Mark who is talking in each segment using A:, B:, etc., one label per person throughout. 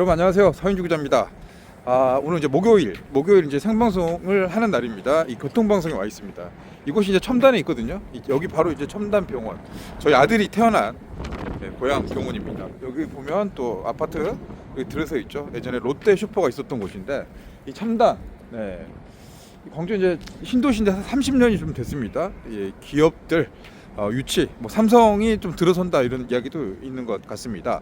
A: 여러분 안녕하세요. 서인주 기자입니다. 오늘 이제 목요일 이제 생방송을 하는 날입니다. 이 교통방송에 와 있습니다. 이곳이 이제 첨단에 있거든요. 여기 바로 이제 첨단병원. 저희 아들이 태어난 고향 병원입니다. 여기 보면 또 아파트 여기 들어서 있죠. 예전에 롯데 슈퍼가 있었던 곳인데 이 첨단. 이 광주 이제 신도시인데 한 30년이 좀 됐습니다. 기업들 유치, 뭐 삼성이 좀 들어선다 이런 이야기도 있는 것 같습니다.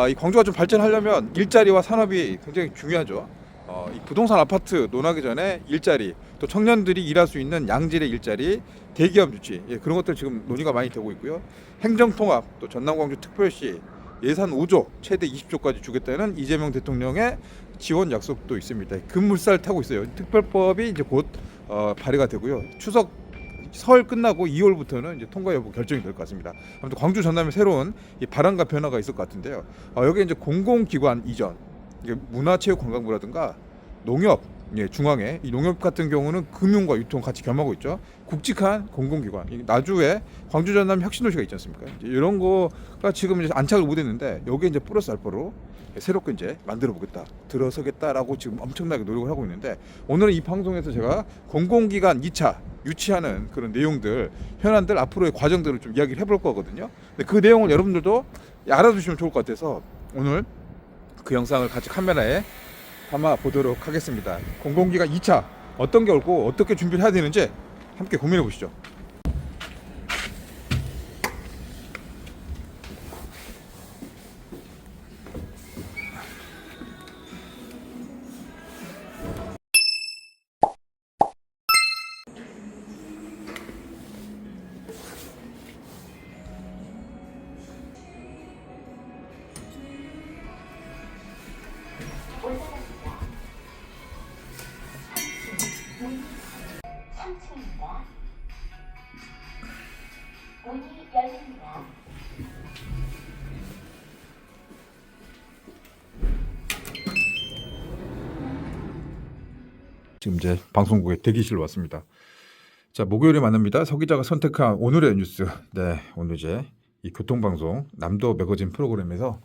A: 이 광주가 좀 발전하려면 일자리와 산업이 굉장히 중요하죠. 이 부동산 아파트 논하기 전에 일자리, 또 청년들이 일할 수 있는 양질의 일자리, 대기업 유치, 그런 것들 지금 논의가 많이 되고 있고요. 행정통합, 또 전남광주 특별시 예산 5조, 최대 20조까지 주겠다는 이재명 대통령의 지원 약속도 있습니다. 급물살 타고 있어요. 특별법이 이제 곧 발의가 되고요. 설 끝나고 2월부터는 이제 통과 여부 결정이 될 것 같습니다. 아무튼 광주 전남에 새로운 이 바람과 변화가 있을 것 같은데요. 여기 이제 공공기관 이전, 이게 문화체육관광부라든가 농협, 중앙에 이 농협 같은 경우는 금융과 유통 같이 겸하고 있죠. 굵직한 공공기관, 나주에 광주 전남 혁신도시가 있지 않습니까? 이제 이런 거가 지금 이제 안착을 못했는데 여기 이제 플러스 알파로 새롭게 이제 만들어 보겠다, 들어서겠다라고 지금 엄청나게 노력을 하고 있는데, 오늘은 이 방송에서 제가 공공기관 2차 유치하는 그런 내용들, 현안들, 앞으로의 과정들을 좀 이야기를 해볼 거거든요. 근데 그 내용을 여러분들도 알아두시면 좋을 것 같아서 오늘 그 영상을 같이 카메라에 담아 보도록 하겠습니다. 공공기관 2차 어떤 게 올고 어떻게 준비를 해야 되는지 함께 고민해 보시죠.
B: 문이 열립니다.
A: 지금 이제 방송국에 대기실로 왔습니다. 자, 목요일에 만납니다. 서 기자가 선택한 오늘의 뉴스. 네, 오늘 이제 이 교통방송 남도 매거진 프로그램에서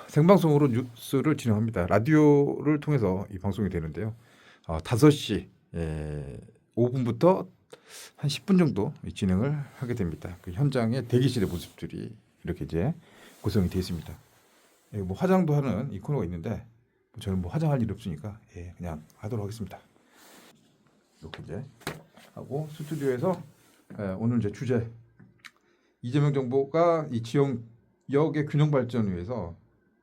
A: 생방송으로 뉴스를 진행합니다. 라디오를 통해서 이 방송이 되는데요. 5시 5분부터 한 10분 정도 진행을 하게 됩니다. 그 현장의 대기실의 모습들이 이렇게 이제 구성이 되어 있습니다. 뭐 화장도 하는 이 코너가 있는데 저는 뭐 화장할 일 없으니까 그냥 하도록 하겠습니다. 이렇게 이제 하고 스튜디오에서 오늘 이제 주제, 이재명 정부가 이 지역의 균형 발전을 위해서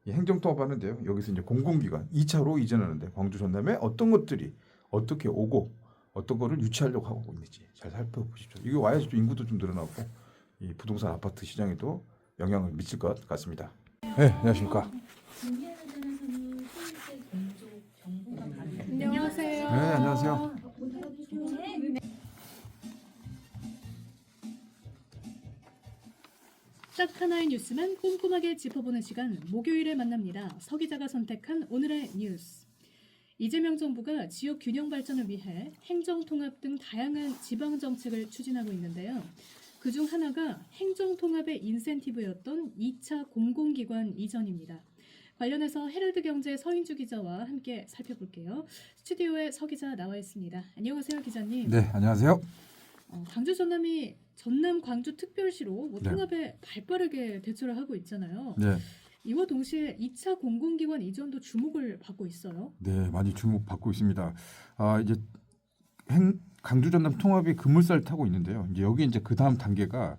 A: 이 행정통합하는데요. 여기서 이제 공공기관 2차로 이전하는데 광주 전남에 어떤 것들이 어떻게 오고 어떤 거를 유치하려고 하고 있는지 잘 살펴보십시오. 이게 와야지 또 인구도 좀 늘어나고 이 부동산 아파트 시장에도 영향을 미칠 것 같습니다. 네, 안녕하십니까.
C: 안녕하세요.
A: 네, 안녕하세요.
C: 딱 하나의 뉴스만 꼼꼼하게 짚어보는 시간, 목요일에 만납니다. 서 기자가 선택한 오늘의 뉴스. 이재명 정부가 지역 균형 발전을 위해 행정통합 등 다양한 지방 정책을 추진하고 있는데요. 그중 하나가 행정통합의 인센티브였던 2차 공공기관 이전입니다. 관련해서 헤럴드 경제 서인주 기자와 함께 살펴볼게요. 스튜디오에 서 기자 나와 있습니다. 안녕하세요, 기자님.
A: 네, 안녕하세요.
C: 광주 전남이 전남 광주 특별시로
A: 네.
C: 통합에 발빠르게 대처를 하고 있잖아요.
A: 네.
C: 이와 동시에 2차 공공기관 이전도 주목을 받고 있어요.
A: 네, 많이 주목받고 있습니다. 이제 강주 전남 통합이 급물살 타고 있는데요. 이제 여기 이제 그 다음 단계가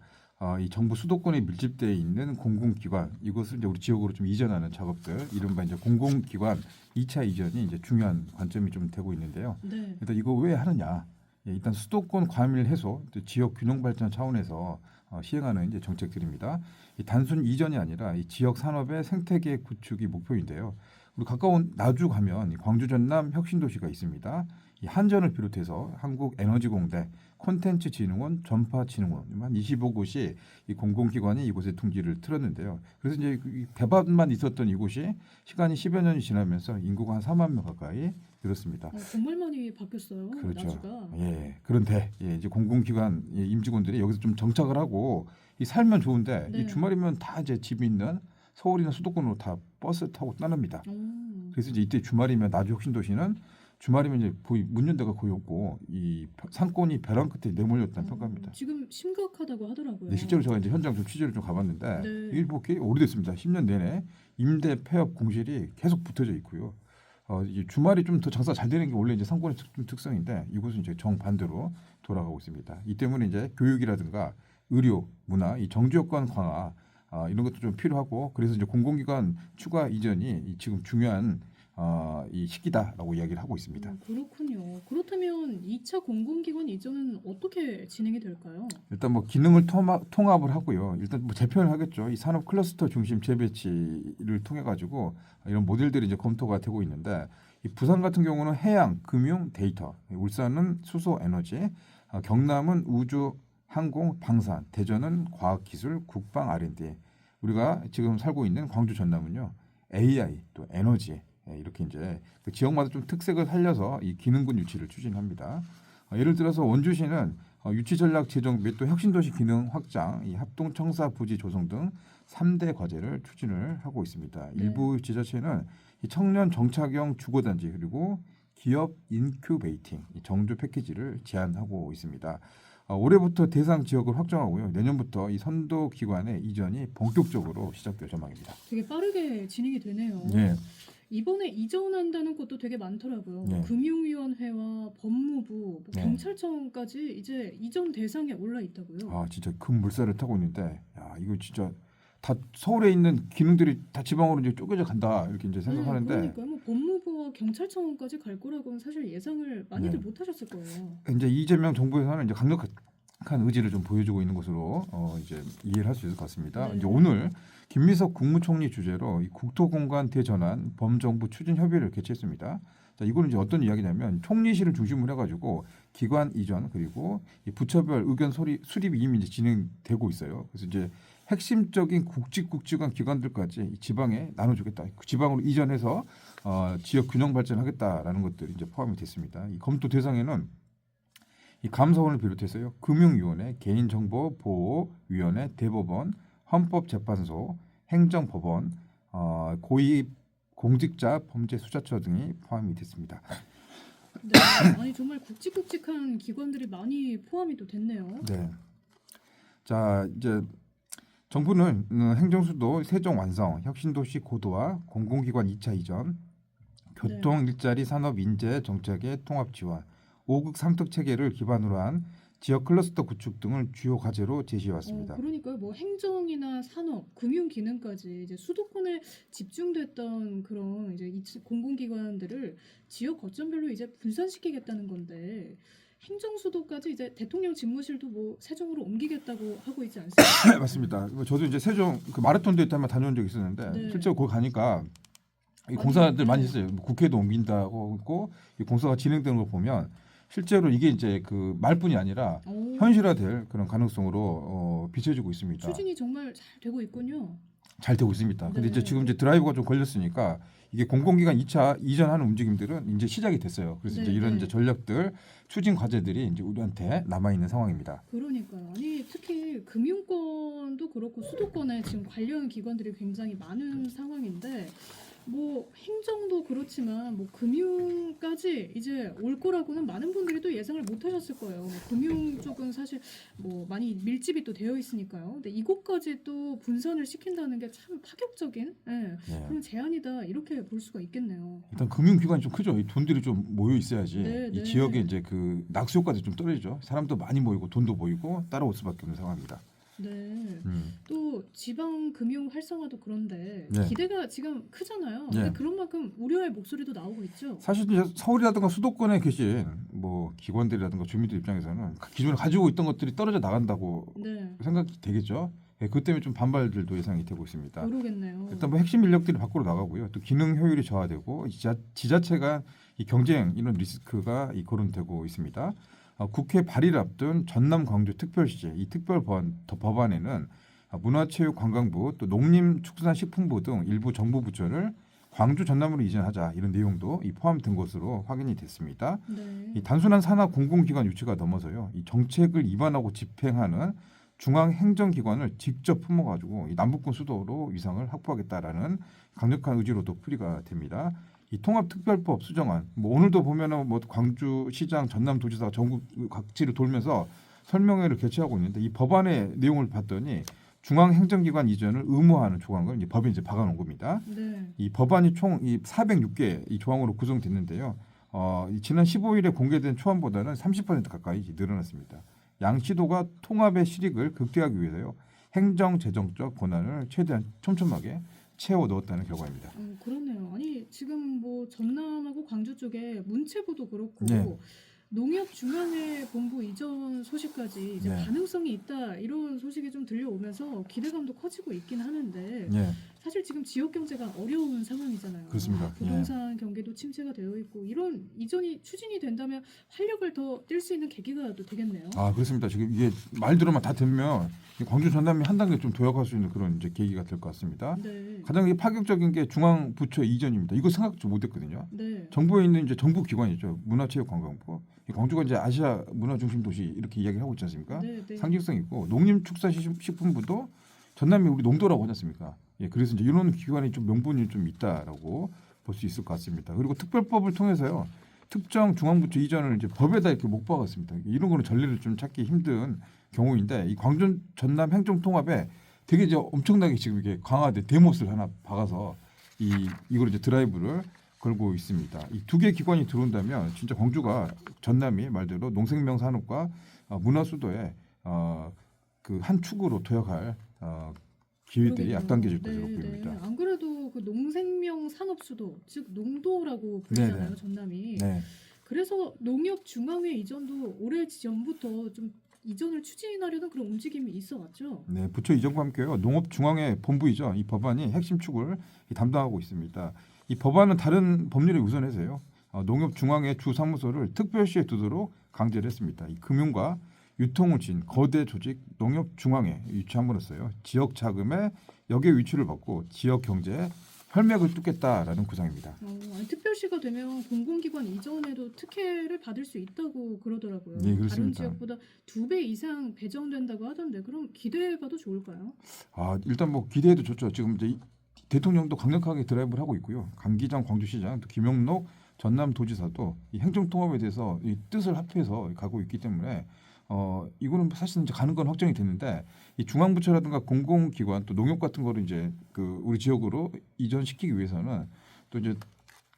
A: 이 정부 수도권에 밀집되어 있는 공공기관, 이것을 이제 우리 지역으로 좀 이전하는 작업들, 이른바 이제 공공기관 2차 이전이 이제 중요한 관점이 좀 되고 있는데요.
C: 네.
A: 일단 이거 왜 하느냐? 일단 수도권 과밀 해소, 지역 균형 발전 차원에서 시행하는 이제 정책들입니다. 이 단순 이전이 아니라 이 지역 산업의 생태계 구축이 목표인데요. 우리 가까운 나주 가면 이 광주 전남 혁신도시가 있습니다. 이 한전을 비롯해서 한국에너지공대, 콘텐츠진흥원, 전파진흥원 한 25곳이 이 공공기관이 이곳에 둥지를 틀었는데요. 그래서 이제 대밭만 있었던 이곳이 시간이 10여 년이 지나면서 인구가 한 4만 명 가까이 늘었습니다.
C: 정말 많이 바뀌었어요.
A: 그렇죠.
C: 나주가.
A: 그런데 이제 공공기관 임직원들이 여기서 좀 정착을 하고 이 살면 좋은데
C: 네.
A: 이 주말이면 다 이제 집이 있는 서울이나 수도권으로 다 버스 타고 떠납니다.
C: 오.
A: 그래서 이제 이때 주말이면 나주 혁신도시는 주말이면 이제 거의 문 연대가 거의 없고 이 산권이 벼랑 끝에 내몰렸다는 평가입니다.
C: 지금 심각하다고 하더라고요.
A: 네, 실제로 제가 이제 현장 좀 취재를 좀 가봤는데
C: 네.
A: 이게 뭐 꽤 오래됐습니다. 10년 내내 임대 폐업 공실이 계속 붙어져 있고요. 이제 주말이 좀 더 장사 잘 되는 게 원래 이제 상권의 특성인데 이곳은 이제 정반대로 돌아가고 있습니다. 이 때문에 이제 교육이라든가 의료, 문화, 이 정주 여건 강화 이런 것도 좀 필요하고 그래서 이제 공공기관 추가 이전이 지금 중요한 이 시기다라고 이야기를 하고 있습니다.
C: 그렇군요. 그렇다면 2차 공공기관 이전은 어떻게 진행이 될까요?
A: 일단 뭐 기능을 통합을 하고요. 일단 뭐 재편을 하겠죠. 이 산업 클러스터 중심 재배치를 통해 가지고 이런 모델들이 이제 검토가 되고 있는데 이 부산 같은 경우는 해양, 금융, 데이터, 울산은 수소, 에너지, 경남은 우주, 항공, 방산, 대전은 과학기술, 국방, R&D. 우리가 지금 살고 있는 광주 전남은요 AI 또 에너지 이렇게 이제 그 지역마다 좀 특색을 살려서 이 기능군 유치를 추진합니다. 예를 들어서 원주시는 유치 전략 재정 및 또 혁신도시 기능 확장, 이 합동청사 부지 조성 등 3대 과제를 추진을 하고 있습니다.
C: 네.
A: 일부 지자체는 이 청년 정착형 주거단지 그리고 기업 인큐베이팅 이 정주 패키지를 제안하고 있습니다. 올해부터 대상 지역을 확정하고요. 내년부터 이 선도 기관의 이전이 본격적으로 시작될 전망입니다.
C: 되게 빠르게 진행이 되네요.
A: 네.
C: 이번에 이전한다는 곳도 되게 많더라고요.
A: 네.
C: 금융위원회와 법무부, 뭐
A: 네.
C: 경찰청까지 이제 이전 대상에 올라 있다고요.
A: 진짜 큰 물살을 타고 있는데, 이거 진짜 다 서울에 있는 기능들이 다 지방으로 이제 쪼개져 간다 이렇게 이제 생각하는데,
C: 그러니까요. 뭐 법무부와 경찰청까지 갈 거라고는 사실 예상을 많이들
A: 네.
C: 못하셨을 거예요.
A: 이제 이재명 정부에서는 이제 강력한 의지를 좀 보여주고 있는 것으로 이제 이해를 할 수 있을 것 같습니다.
C: 네.
A: 이제 오늘 김미석 국무총리 주재로 이 국토공간 대전환 범정부 추진 협의회를 개최했습니다. 자, 이거는 이제 어떤 이야기냐면 총리실을 중심으로 해가지고 기관 이전 그리고 이 부처별 의견 수립이 이미 이제 진행되고 있어요. 그래서 이제 핵심적인 국직국직한 기관들까지 이 지방에 나눠주겠다. 그 지방으로 이전해서 지역 균형 발전하겠다라는 것들이 이제 포함이 됐습니다. 이 검토 대상에는 이 감사원을 비롯해서요 금융위원회, 개인정보보호위원회, 대법원, 헌법재판소, 행정법원, 고위 공직자 범죄수사처 등이 포함이 됐습니다.
C: 네, 아니 정말 굵직굵직한 기관들이 많이 포함이 또 됐네요.
A: 네. 자 이제 정부는 행정수도 세종 완성, 혁신도시 고도화, 공공기관 2차 이전, 교통 일자리 산업 인재 정책의 통합 지원, 5급 3특 체계를 기반으로 한 지역 클러스터 구축 등을 주요 과제로 제시해 왔습니다.
C: 그러니까요. 뭐 행정이나 산업, 금융 기능까지 이제 수도권에 집중됐던 그런 이제 공공기관들을 지역 거점별로 이제 분산시키겠다는 건데 행정 수도까지 이제 대통령 집무실도 뭐 세종으로 옮기겠다고 하고 있지 않습니까?
A: 맞습니다. 저도 이제 세종 그 마라톤 대회 때 한번 다녀온 적이 있었는데
C: 네.
A: 실제로 거기 가니까 이 공사들 많이
C: 네.
A: 했어요. 국회도 옮긴다고 했고 이 공사가 진행되는 걸 보면 실제로 이게 이제 그 말뿐이 아니라 현실화될 그런 가능성으로 비춰지고 있습니다.
C: 추진이 정말 잘 되고 있군요.
A: 잘 되고 있습니다. 근데
C: 네.
A: 이제 지금 이제 드라이브가 좀 걸렸으니까 이게 공공기관 2차 이전하는 움직임들은 이제 시작이 됐어요. 그래서 이제
C: 네,
A: 이런
C: 네.
A: 이제 전략들 추진 과제들이 이제 우리한테 남아 있는 상황입니다.
C: 그러니까요. 아니 특히 금융권도 그렇고 수도권에 지금 관련 기관들이 굉장히 많은 상황인데 뭐 행정도 그렇지만 뭐 금융까지 이제 올 거라고는 많은 분들이 또 예상을 못 하셨을 거예요. 뭐 금융 쪽은 사실 뭐 많이 밀집이 또 되어 있으니까요. 근데 이곳까지 또 분산을 시킨다는 게 참 파격적인 그런 제안이다 이렇게 볼 수가 있겠네요.
A: 일단 금융기관이 좀 크죠. 이 돈들이 좀 모여 있어야지
C: 네,
A: 이
C: 네.
A: 지역에 이제 그 낙수 효과도 좀 떨어지죠. 사람도 많이 모이고 돈도 모이고 따라올 수밖에 없는 상황입니다.
C: 네. 또 지방 금융 활성화도 그런데
A: 네.
C: 기대가 지금 크잖아요.
A: 네.
C: 근데 그런 만큼 우려의 목소리도 나오고 있죠.
A: 사실 이제 서울이라든가 수도권에 계신 뭐 기관들이라든가 주민들 입장에서는 기존에 가지고 있던 것들이 떨어져 나간다고
C: 네.
A: 생각이 되겠죠. 그 때문에 좀 반발들도 예상이 되고 있습니다.
C: 그러겠네요.
A: 일단 뭐 핵심 인력들이 밖으로 나가고요. 또 기능 효율이 저하되고 지자체가 이 경쟁 이런 리스크가 거론되고 있습니다. 국회 발의를 앞둔 전남 광주 특별시제 이 특별 법안에는 문화체육관광부 또 농림축산식품부 등 일부 정부 부처를 광주 전남으로 이전하자 이런 내용도 포함된 것으로 확인이 됐습니다.
C: 네.
A: 이 단순한 산하 공공기관 유치가 넘어서요. 이 정책을 입안하고 집행하는 중앙행정기관을 직접 품어가지고 이 남북권 수도로 위상을 확보하겠다라는 강력한 의지로도 풀이가 됩니다. 이 통합특별법 수정안, 뭐 오늘도 보면은 뭐 광주시장, 전남도지사가 전국 각지를 돌면서 설명회를 개최하고 있는데 이 법안의 내용을 봤더니 중앙행정기관 이전을 의무화하는 조항을 이제 법에 이제 박아놓은 겁니다.
C: 네.
A: 이 법안이 총 이 406개 이 조항으로 구성됐는데요. 지난 15일에 공개된 초안보다는 30% 가까이 늘어났습니다. 양 시도가 통합의 실익을 극대화하기 위해서요. 행정 재정적 권한을 최대한 촘촘하게 채워 넣었다는 결과입니다.
C: 그렇네요. 아니 지금 뭐 전남하고 광주 쪽에 문체부도 그렇고
A: 네.
C: 농협중앙회 본부 이전 소식까지 이제
A: 네.
C: 가능성이 있다 이런 소식이 좀 들려오면서 기대감도 커지고 있긴 하는데
A: 예,
C: 사실 지금 지역 경제가 어려운 상황이잖아요.
A: 그렇습니다.
C: 부동산 경기도 침체가 되어 있고 이런 이전이 추진이 된다면 활력을 더 띨 수 있는 계기가 또 되겠네요.
A: 그렇습니다. 지금 이게 말들어만 다 들면 광주 전남이 한 단계 좀 도약할 수 있는 그런 이제 계기가 될 것 같습니다.
C: 네.
A: 가장 파격적인 게 중앙 부처 이전입니다. 이거 생각도 못했거든요.
C: 네.
A: 정부에 있는 이제 정부 기관이죠. 문화체육관광부. 광주가 이제 아시아 문화 중심 도시 이렇게 이야기를 하고 있지 않습니까?
C: 네, 네.
A: 상징성 있고 농림축산식품부도 전남이 우리 농도라고 하지 않습니까? 예, 그래서 이제 이런 기관이 좀 명분이 좀 있다라고 볼 수 있을 것 같습니다. 그리고 특별법을 통해서요. 특정 중앙부처 이전을 이제 법에다 이렇게 못 박았습니다. 이런 거는 전례를 좀 찾기 힘든 경우인데 이 광주 전남 행정 통합에 되게 이제 엄청나게 지금 이게 강화돼 대못을 하나 박아서 이걸 이제 드라이브를 걸고 있습니다. 이 두 개 기관이 들어온다면 진짜 광주가 전남이 말대로 농생명 산업과 문화 수도의 그 한 축으로 도약할 기회들이
C: 그러게요.
A: 앞당겨질 것으로 보입니다.
C: 안 그래도 그 농생명 산업수도 즉 농도라고 불리잖아요.
A: 네네.
C: 전남이.
A: 네,
C: 그래서 농협중앙회 이전도 오래 전부터 좀 이전을 추진하려는 그런 움직임이 있어 왔죠.
A: 네, 부처 이전과 함께요. 농업중앙회 본부이죠. 이 법안이 핵심 축을 담당하고 있습니다. 이 법안은 다른 법률에 우선해서요. 농협중앙회 주 사무소를 특별시에 두도록 강제를 했습니다. 이 금융과 유통을 진 거대 조직 농협중앙회 유치함으로써요. 지역 자금의 역의 위치를 받고 지역 경제에 혈맥을 뚫겠다라는 구상입니다.
C: 아니, 특별시가 되면 공공기관 이전에도 특혜를 받을 수 있다고 그러더라고요.
A: 네,
C: 다른
A: 그렇습니다.
C: 지역보다 2배 이상 배정된다고 하던데 그럼 기대해봐도 좋을까요?
A: 일단 뭐 기대해도 좋죠. 지금 이제 대통령도 강력하게 드라이브를 하고 있고요. 강기정 광주시장, 또 김영록 전남도지사도 이 행정통합에 대해서 이 뜻을 합해서 가고 있기 때문에 이거는 사실 이제 가는 건 확정이 됐는데 이 중앙부처라든가 공공기관 또 농협 같은 거를 이제 그 우리 지역으로 이전시키기 위해서는 또 이제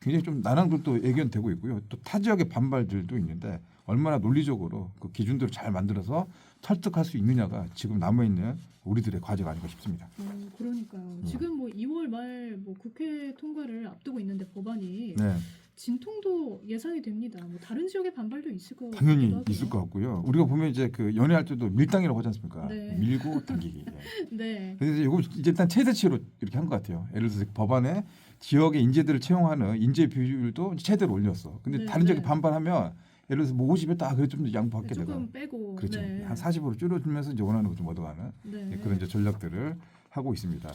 A: 굉장히 좀 난항들도 예견되고 있고요. 또 타 지역의 반발들도 있는데 얼마나 논리적으로 그 기준들을 잘 만들어서 설득할 수 있느냐가 지금 남아 있는 우리들의 과제가 아닌가 싶습니다.
C: 그러니까요. 지금 뭐 2월 말 뭐 국회 통과를 앞두고 있는데 법안이
A: 네,
C: 진통도 예상이 됩니다. 뭐 다른 지역의 반발도 있을 거
A: 당연히
C: 같기도 하고요.
A: 있을 것 같고요. 우리가 보면 이제 그 연애할 때도 밀당이라고 하지 않습니까?
C: 네.
A: 밀고 당기기. 예.
C: 네.
A: 그래서 이거 이제 일단 최대치로 이렇게 한 것 같아요. 예를 들어서 법안에 지역의 인재들을 채용하는 인재 비율도 최대로 올렸어. 근데
C: 네,
A: 다른 지역이
C: 네.
A: 반발하면 예를 들어서 뭐 50에 딱 그래 좀 양보할게 내가.
C: 조금 빼고
A: 그렇죠.
C: 네.
A: 한 40으로 줄여주면서 이제 원하는 거 좀 얻어가는
C: 네.
A: 그런 이제 전략들을 하고 있습니다.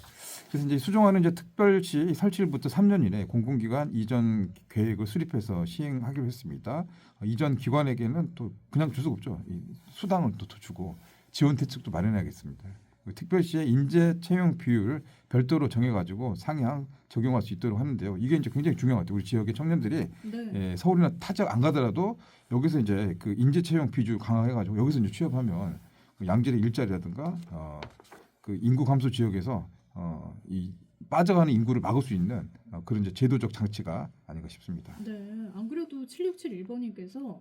A: 그래서 이제 수정안은 이제 특별시 설치일부터 3년 이내 공공기관 이전 계획을 수립해서 시행하기로 했습니다. 이전 기관에게는 또 그냥 줄 수가 없죠. 이 수당을 또 주고 지원 대책도 마련해야겠습니다. 특별시의 인재 채용 비율을 별도로 정해가지고 상향 적용할 수 있도록 하는데요. 이게 이제 굉장히 중요한 것 같아요. 우리 지역의 청년들이
C: 네.
A: 서울이나 타 지역 안 가더라도 여기서 이제 그 인재 채용 비율 강화해가지고 여기서 이제 취업하면 그 양질의 일자리라든가 그 인구 감소 지역에서 이 빠져가는 인구를 막을 수 있는 그런 이제 제도적 장치가 아닌가 싶습니다.
C: 네. 안 그래도 7671번님께서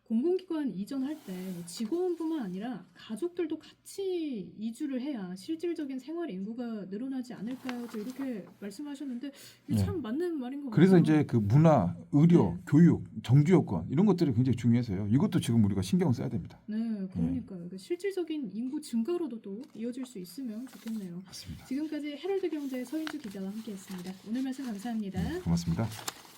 C: 공공기관 이전할 때 직원뿐만 아니라 가족들도 같이 이주를 해야 실질적인 생활 인구가 늘어나지 않을까요? 또 이렇게 말씀하셨는데 이게
A: 네.
C: 참 맞는 말인 것
A: 그래서
C: 같아요.
A: 이제 그 문화, 의료,
C: 네.
A: 교육, 정주 여건 이런 것들이 굉장히 중요해서요. 이것도 지금 우리가 신경 써야 됩니다.
C: 네, 그러니까요. 그 실질적인 인구 증가로도 또 이어질 수 있으면 좋겠네요.
A: 맞습니다.
C: 지금까지 헤럴드 경제의 서인주 기자와 함께했습니다. 오늘 말씀 감사합니다.
A: 고맙습니다.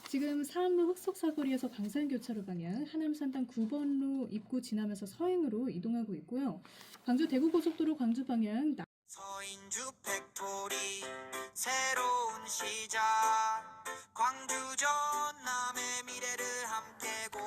C: 지금 사암로 흑석사거리에서 광산교차로 방향 하남산당 9번로 입구 지나면서 서행으로 이동하고 있고요. 광주 대구고속도로 광주 방향
B: 서인주 팩토리 새로운 시작 광주 전남의 미래를 함께 고